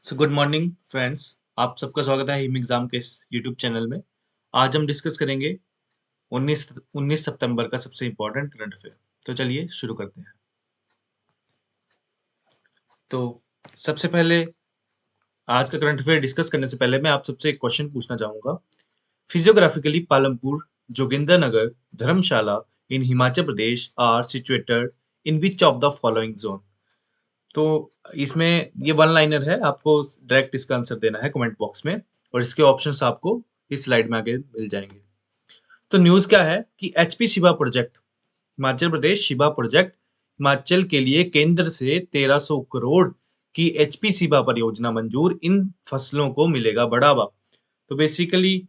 Good morning friends. आप सबका स्वागत है हिम एग्जाम के इस यूट्यूब चैनल में। आज हम डिस्कस करेंगे 19 सितंबर का सबसे इम्पोर्टेंट करंट अफेयर। तो चलिए शुरू करते हैं। तो सबसे पहले आज का करंट अफेयर डिस्कस करने से पहले मैं आप सबसे एक क्वेश्चन पूछना चाहूँगा। Physiographically Palampur, Jogindernagar, Dharamshala in Himachal Pradesh are situated in which of the following zone. तो इसमें ये वन लाइनर है, आपको डायरेक्ट इसका आंसर देना है कमेंट बॉक्स में, और इसके ऑप्शंस आपको इस स्लाइड में आगे मिल जाएंगे। तो न्यूज़ क्या है कि HP Shiva project, Himachal Pradesh Shiva project, Himachal के लिए केंद्र से 1300 करोड़ की एचपी शिवा परियोजना मंजूर, इन फसलों को मिलेगा बढ़ावा। तो बेसिकली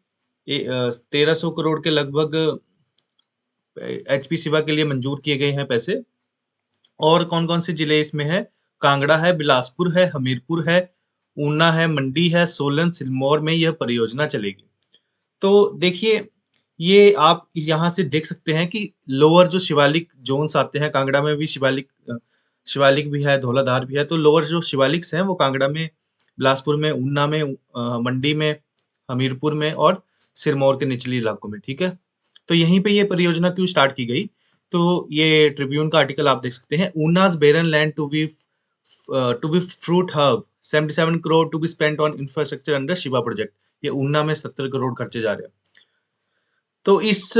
1300 करोड़ के लगभग एचपी शिवा के लिए मंजूर किए गए हैं पैसे। और कौन कौन से जिले इसमें है? कांगड़ा है, बिलासपुर है, हमीरपुर है, ऊना है, मंडी है, सोलन, सिरमौर में यह परियोजना चलेगी। तो देखिए, ये आप यहाँ से देख सकते हैं कि लोअर जो शिवालिक जोन्स आते हैं, कांगड़ा में भी शिवालिक भी है, धौलाधार भी है। तो लोअर जो शिवालिक्स हैं वो कांगड़ा में, बिलासपुर में, ऊना में, मंडी में, हमीरपुर में और सिरमौर के निचली इलाकों में। ठीक है, तो यहीं पे ये परियोजना क्यों स्टार्ट की गई? तो ये ट्रिब्यून का आर्टिकल आप देख सकते हैं। ऊना's barren land to be fruit hub, 77 crore to be spent on infrastructure under Shiva project. ये ऊना में 70 करोड़ खर्चे जा रहे हैं। तो इस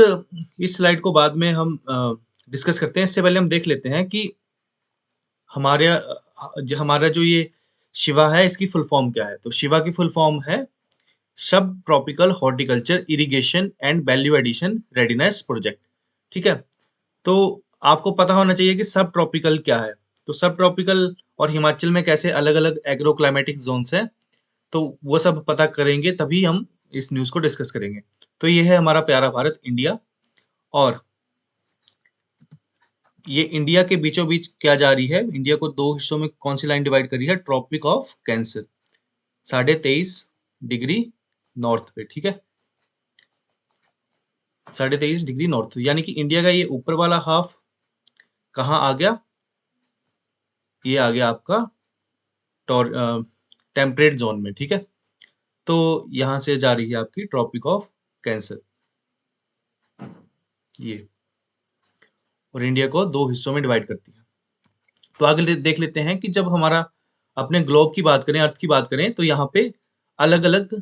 स्लाइड को बाद में हम डिस्कस करते हैं। इससे पहले हम देख लेते हैं कि हमारा जो ये शिवा है इसकी फुल फॉर्म क्या है। तो शिवा की फुल फॉर्म है subtropical horticulture irrigation and value addition readiness project. ठीक है, तो आपको पता होना चाहिए कि सब ट्रॉपिकल क्या है। तो सब ट्रॉपिकल और हिमाचल में कैसे अलग अलग एग्रो क्लाइमेटिक जोन्स हैं, तो वो सब पता करेंगे तभी हम इस न्यूज़ को डिस्कस करेंगे। तो ये है हमारा प्यारा भारत इंडिया, और ये इंडिया के बीचों बीच क्या जा रही है? इंडिया को दो हिस्सों में कौन सी लाइन डिवाइड करी है? Tropic of Cancer, 23.5 degree north पे। ठीक है, 23.5 डिग्री नॉर्थ, यानी कि इंडिया का ये ऊपर वाला हाफ कहाँ आ गया? ये आ गया आपका टेम्परेट जोन में। ठीक है, तो यहां से जा रही है आपकी ट्रॉपिक ऑफ कैंसर, ये, और इंडिया को दो हिस्सों में डिवाइड करती है। तो आगे देख लेते हैं कि जब हमारा अपने ग्लोब की बात करें, अर्थ की बात करें, तो यहाँ पे अलग अलग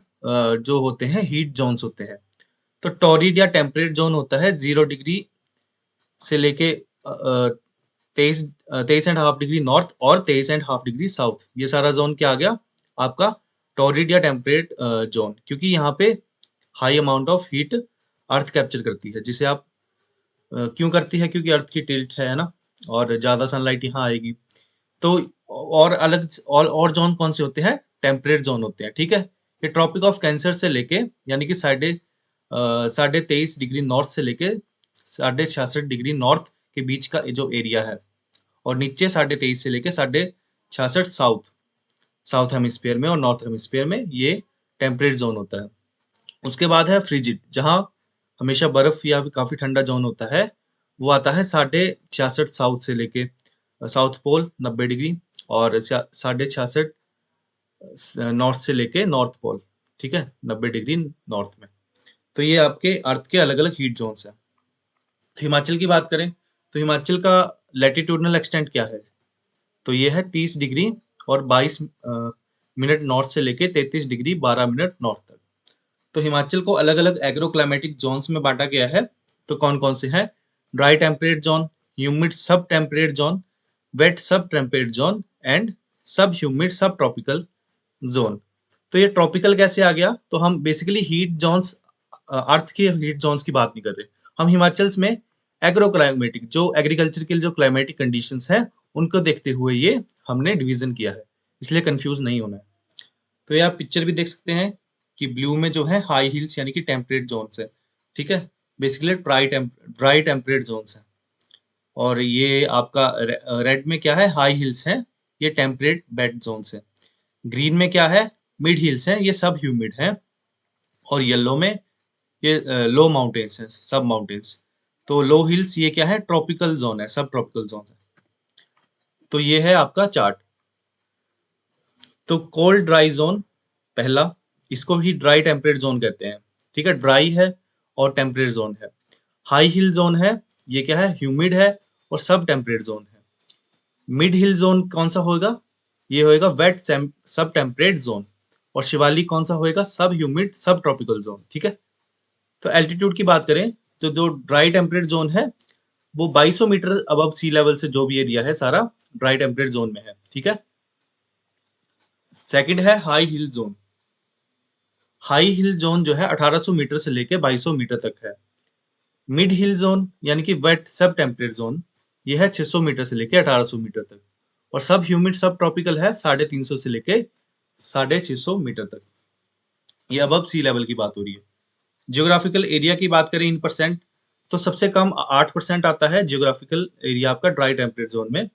जो होते हैं हीट जोन्स होते हैं। तो टॉरिड या टेम्परेट जोन होता है 0 डिग्री से लेके 23.5 डिग्री नॉर्थ और 23.5 डिग्री साउथ। ये सारा जोन क्या आ गया आपका? टॉरिड या टेम्परेट जोन, क्योंकि यहाँ पे high amount of heat earth capture करती है, जिसे आप क्यों करती है? क्योंकि अर्थ की टिल्ट है ना, और ज्यादा सनलाइट यहाँ आएगी। तो और अलग और जोन कौन से होते हैं? टेम्परेट जोन होते हैं। ठीक है, ये ट्रॉपिक ऑफ कैंसर से लेके, यानी कि 23.5 डिग्री नॉर्थ से लेके 66.5 डिग्री नॉर्थ के बीच का जो एरिया है, और नीचे 23.5 से लेके 66.5 साउथ साउथ हेमिस्फीयर में और नॉर्थ हेमिस्फीयर में ये टेम्परेट जोन होता है। उसके बाद है फ्रिजिड, जहाँ हमेशा बर्फ या फिर काफी ठंडा जोन होता है, वो आता है 66.5 साउथ से लेके साउथ पोल 90 डिग्री, और 66.5 नॉर्थ से लेके नॉर्थ पोल। ठीक है, 90 डिग्री नॉर्थ में। तो ये आपके अर्थ के अलग अलग हीट जोन्स हैं। तो हिमाचल की बात करें, तो हिमाचल का लैटिट्यूडनल एक्सटेंट क्या है? तो ये है 30 डिग्री और 22 मिनट नॉर्थ से लेके 33 डिग्री 12 मिनट नॉर्थ तक। तो हिमाचल को अलग अलग एग्रो क्लाइमेटिक जोन्स में बांटा गया है। तो कौन कौन से हैं? Dry temperate zone, humid sub temperate zone, wait सब टेम्परेट जोन एंड सब ह्यूमिड सब ट्रॉपिकल जोन। तो ये ट्रॉपिकल कैसे आ गया? तो हम बेसिकली हीट जोन्स, अर्थ के हीट जोन्स की बात नहीं कर रहे हम। हिमाचल में एग्रो क्लाइमेटिक, जो एग्रीकल्चर के लिए जो क्लाइमेटिक कंडीशंस हैं, उनको देखते हुए ये हमने डिवीजन किया है, इसलिए कंफ्यूज नहीं होना है। तो ये आप पिक्चर भी देख सकते हैं कि ब्लू में जो है हाई हिल्स, यानी कि टेम्परेट जोन्स है। ठीक है, बेसिकली ड्राई टेम्परेट जोन्स है। और ये आपका रेड में क्या है? हाई हिल्स है, ये टेम्परेट वेट जोन्स है। ग्रीन में क्या है? मिड हिल्स है, ये सब ह्यूमिड है। और येलो में ये लो माउंटेन्स हैं, सब माउंटेन्स। तो लो हिल्स ये क्या है? ट्रॉपिकल जोन है, सब ट्रॉपिकल जोन है। तो ये है आपका चार्ट। तो कोल्ड ड्राई जोन पहला, इसको भी ड्राई टेम्परेट जोन कहते हैं, ठीक है, ड्राई है और टेम्परेट जोन है। हाई हिल जोन है, ये क्या है, ह्यूमिड है और सब टेम्परेट जोन है। मिड हिल जोन कौन सा होगा, ये होएगा वेट सब टेम्परेट जोन। और शिवालिक कौन सा होएगा, सब ह्यूमिड सब ट्रॉपिकल जोन, ठीक है। तो एल्टीट्यूड की बात करें तो जो ड्राई टेम्परेट जोन है वो 2200 मीटर अबव सी लेवल से जो भी एरिया है सारा ड्राई टेम्परेट जोन में है, ठीक है। सेकंड है high hill zone. High hill zone जो है 1800 मीटर से लेके 2200 मीटर तक है। मिड हिल जोन यानी कि वेट सब टेम्परेट जोन, ये है 600 मीटर से लेके 1800 मीटर तक। और सब ह्यूमिड सब ट्रॉपिकल है 350 से लेके 650 मीटर तक। ये अबव सी लेवल की बात हो रही है। जियोग्राफिकल एरिया की बात करें इन परसेंट, तो सबसे कम 8% आता है जियोग्राफिकल एरिया आपका ड्राई टेम्परेट जोन में,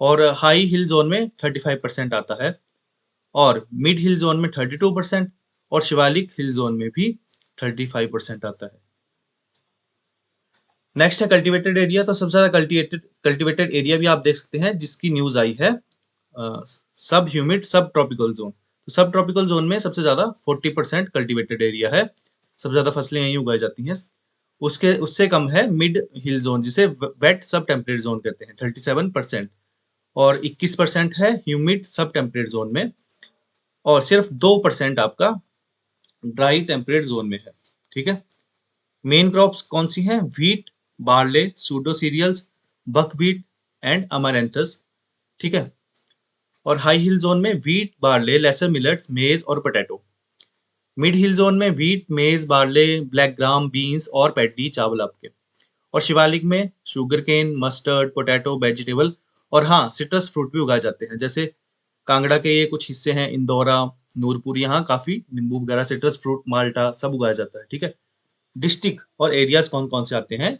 और हाई हिल जोन में 35% आता है, और मिड हिल जोन में 32%, और शिवालिक हिल जोन में भी 35% आता है। नेक्स्ट है कल्टीवेटेड एरिया। तो सबसे ज्यादा कल्टीवेटेड एरिया भी आप देख सकते हैं जिसकी न्यूज आई है, सब ह्यूमिड सब ट्रॉपिकल जोन। तो सब ट्रॉपिकल जोन में सबसे ज्यादा 40% कल्टीवेटेड एरिया है, सबसे ज्यादा फसलें यहीं उगाई जाती हैं। उसके उससे कम है मिड हिल जोन, जिसे वेट सब टेम्परेट जोन कहते हैं, 37%, और 21% है ह्यूमिड सब टेम्परेट जोन में, और सिर्फ 2% आपका ड्राई टेम्परेट जोन में है, ठीक है। मेन क्रॉप्स कौन सी हैं, wheat, barley, pseudo cereals, buckwheat and amaranthus, ठीक है। और हाई हिल जोन में wheat, barley, lesser millets, maize और पोटैटो। मिड हिल जोन में wheat, maize, barley, black gram, beans और पैडी चावल आपके। और शिवालिक में sugar cane, mustard, potato, vegetable, और हाँ सिट्रस फ्रूट भी उगाए जाते हैं। जैसे कांगड़ा के ये कुछ हिस्से हैं, इंदौरा, नूरपुर, यहाँ काफी नींबू वगैरह, सिट्रस फ्रूट, माल्टा सब उगाया जाता है, ठीक है। डिस्ट्रिक्ट और एरियाज कौन कौन से आते हैं,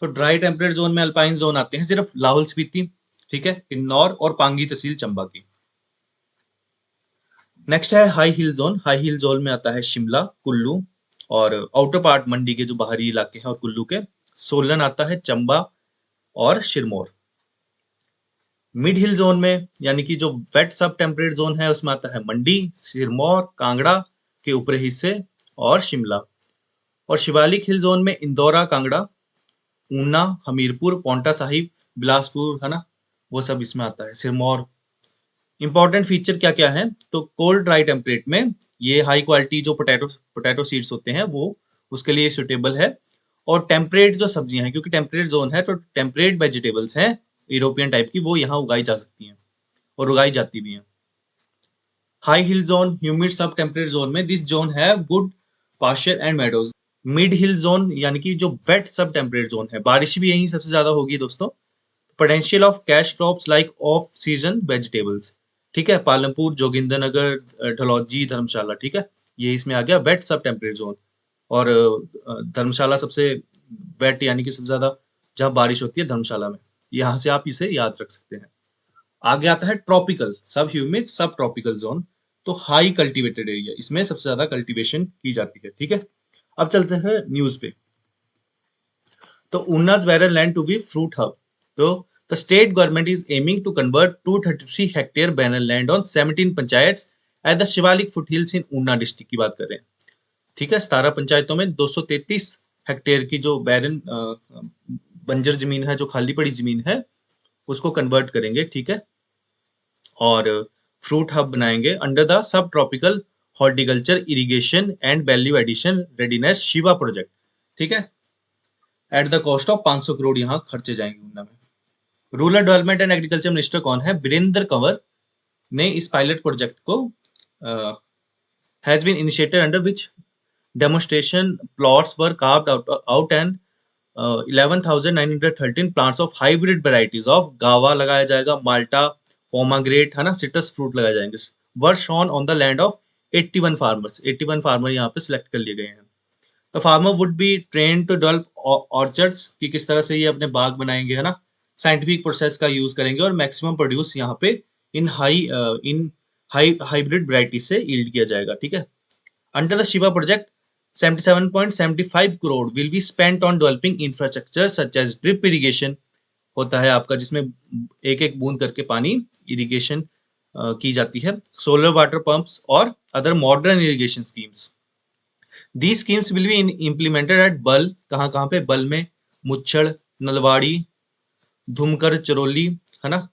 तो ड्राई टेम्परेट जोन में अल्पाइन जोन आते हैं सिर्फ लाहौल स्पीति, ठीक है, किन्नौर और पांगी तहसील चंबा की। नेक्स्ट है high hill zone. High hill zone में आता है शिमला, कुल्लू, और आउटर पार्ट मंडी के जो बाहरी इलाके हैं और कुल्लू के, सोलन आता है, चंबा और सिरमौर। मिड हिल जोन में यानी कि जो वेट सब टेम्परेट जोन है उसमें आता है मंडी, सिरमौर, कांगड़ा के ऊपरी हिस्से और शिमला। और शिवालिक हिल जोन में इंदौरा, कांगड़ा, ऊना, हमीरपुर, पोंटा साहिब, बिलासपुर, है ना, वो सब इसमें आता है, सिरमौर। इंपॉर्टेंट फीचर क्या क्या है, तो कोल्ड ड्राई टेम्परेट में ये हाई क्वालिटी जो पोटैटो पोटैटो सीड्स होते हैं वो उसके लिए सुटेबल है। और टेम्परेट जो सब्जियां हैं, क्योंकि टेम्परेट जोन है तो टेम्परेट वेजिटेबल्स हैं यूरोपियन टाइप की, वो यहाँ उगाई जा सकती हैं और उगाई जाती भी हैं। High hill zone, humid sub temperate zone में this zone have good pasture and meadows. Mid hill zone यानी कि जो वेट सब टेम्परेट जोन है, बारिश भी यहीं सबसे ज्यादा होगी दोस्तों। Potential of cash crops like off season vegetables, ठीक है, पालमपुर, जोगिंदरनगर, डलहौजी, धर्मशाला, ठीक है, ये इसमें आ गया वेट सब टेम्परेट जोन। और धर्मशाला सबसे वेट यानी कि सबसे ज्यादा जहाँ बारिश होती है धर्मशाला में, यहाँ से आप इसे याद रख सकते हैं। आगे आता है ट्रॉपिकल, सब ह्यूमिड सब ट्रॉपिकल जोन। तो हाई कल्टीवेटेड एरिया, इसमें सबसे ज्यादा कल्टीवेशन की जाती है, ठीक है। अब चलते हैं न्यूज पे। तो ऊना's barren land to be fruit hub. तो the state government is aiming to convert 233 hectare barren land on 17 panchayat at the Shivalik foothills in Una district की बात कर रहे हैं, ठीक है। 17 पंचायतों में 233 हेक्टेयर की जो बैरन बंजर जमीन है, जो खाली पड़ी जमीन है, उसको कन्वर्ट करेंगे, ठीक है, और फ्रूट हब बनाएंगे under the subtropical horticulture irrigation and value addition readiness Shiva project, ठीक है। At the cost of 500 crore यहाँ खर्चे जाएंगे ऊना में। Rural development and agriculture minister कौन है, वीरेंद्र कंवर ने इस पायलट प्रोजेक्ट को has been initiated under which demonstration plots were carved out and 11,913 plants of hybrid varieties of guava लगाया जाएगा, माल्टा, पोमाग्रेट, है ना, सिट्रस फ्रूट लगाए जाएंगे। Were shown on the land of 81 farmers, 81 farmer यहाँ पे सिलेक्ट कर लिए गए हैं। तो farmer would be train to develop orchards, कि किस तरह से ये अपने बाग बनाएंगे, है ना, साइंटिफिक प्रोसेस का यूज करेंगे और मैक्सिमम प्रोड्यूस यहाँ पे इन हाइब्रिड वैरायटी से यील्ड किया जाएगा, ठीक है। Under the Shiva project 77.75 crore will be spent on developing infrastructure such as drip irrigation होता है आपका, जिसमें एक एक बूंद करके पानी इरिगेशन की जाती है, सोलर वाटर पंप्स और other modern irrigation schemes. These schemes will be implemented at बल, कहाँ कहाँ पे, बल में मुच्छड़, नलवाड़ी, धुमकर चरोली, है ना,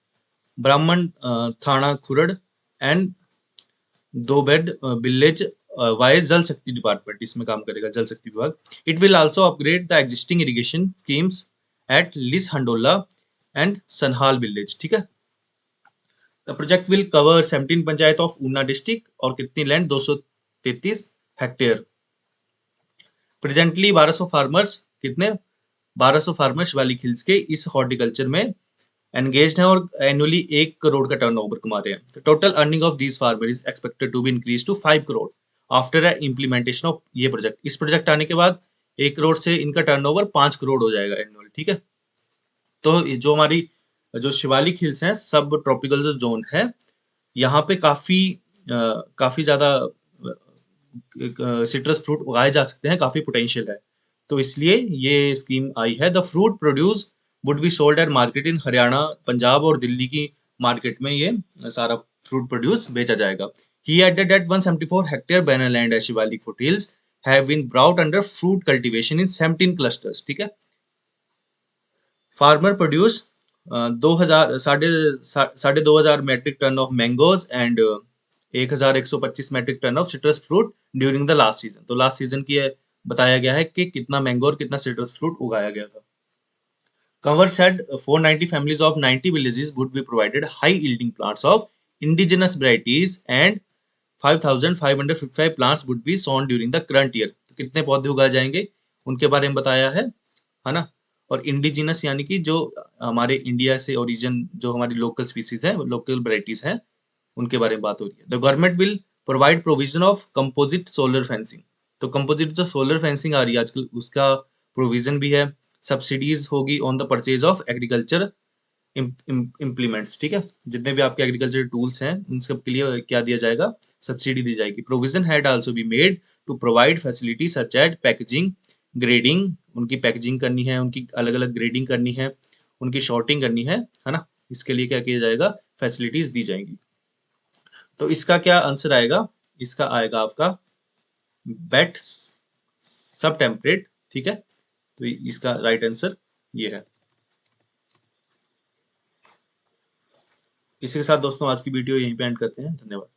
Brahman Thana Khurd and Do Bed village by Jal Shakti department इसमें काम करेगा, जल शक्ति विभाग। It will also upgrade the existing irrigation schemes at लिस हंडोला एंड सनहाल विलेज, ठीक है। The project will cover 17 panchayat of Una district और कितनी लैंड, 233 हेक्टेयर। प्रेजेंटली 1200 फार्मर्स, कितने, 1200 फार्मर्स शिवालिक हिल्स के इस हॉर्टिकल्चर में एंगेज्ड हैं और एनुअली 1 करोड़ का टर्नओवर कमा रहे हैं। Total earning of these farmer is expected to be increase to 5 crore after implementation of ये प्रोजेक्ट। इस प्रोजेक्ट आने के बाद 1 करोड़ से इनका टर्नओवर 5 करोड़ हो जाएगा एनुअल, ठीक है। तो जो हमारी जो शिवालिक हिल्स हैं, सब ट्रॉपिकल जो जोन है, यहाँ पे काफी ज्यादा सिट्रस फ्रूट उगाए जा सकते हैं, काफी पोटेंशियल है, तो इसलिए ये स्कीम आई है। The fruit produce would be sold at market in Haryana, Punjab और दिल्ली की मार्केट में ये सारा फ्रूट प्रोड्यूस बेचा जाएगा। ही एडेड दैट 174 हेक्टेयर बैनर land at Shivalik foothills have been brought under fruit cultivation in 17 clusters, ठीक है। फार्मर प्रोड्यूस 2000 साढ़े 2000 metric ton of mangoes and 1125 metric ton of citrus fruit during the last season. तो last season की बताया गया है कि कितना मैंगो और कितना सिट्रस फ्रूट उगाया गया था। Cover said 490 families of 90 villages would be provided high yielding plants of indigenous varieties and 5555 plants would be sown during the current year। तो कितने पौधे उगाए जाएंगे उनके बारे में बताया है ना। और इंडिजिनस यानी कि जो हमारे इंडिया से ओरिजिन, जो हमारी लोकल स्पीसीज है, लोकल वेराइटीज हैं, उनके बारे में बात हो रही है। The government will provide provision of composite solar fencing. तो कंपोजिट जो सोलर फेंसिंग आ रही है आजकल, उसका प्रोविजन भी है। सब्सिडीज होगी on the purchase of agriculture implements, ठीक है। जितने भी आपके एग्रीकल्चर टूल्स हैं उन सब के लिए क्या दिया जाएगा, सब्सिडी दी जाएगी। Provision had also be made to provide facility such at packaging, grading, उनकी पैकेजिंग करनी है, उनकी अलग अलग ग्रेडिंग करनी है, उनकी शॉर्टिंग करनी है ना। इसके लिए क्या किया जाएगा, फैसिलिटीज दी जाएंगी। तो इसका क्या आंसर आएगा, इसका आएगा आपका वेट सब टेम्परेट, ठीक है। तो इसका राइट आंसर ये है। इसी के साथ दोस्तों आज की वीडियो यहीं पे एंड करते हैं। धन्यवाद।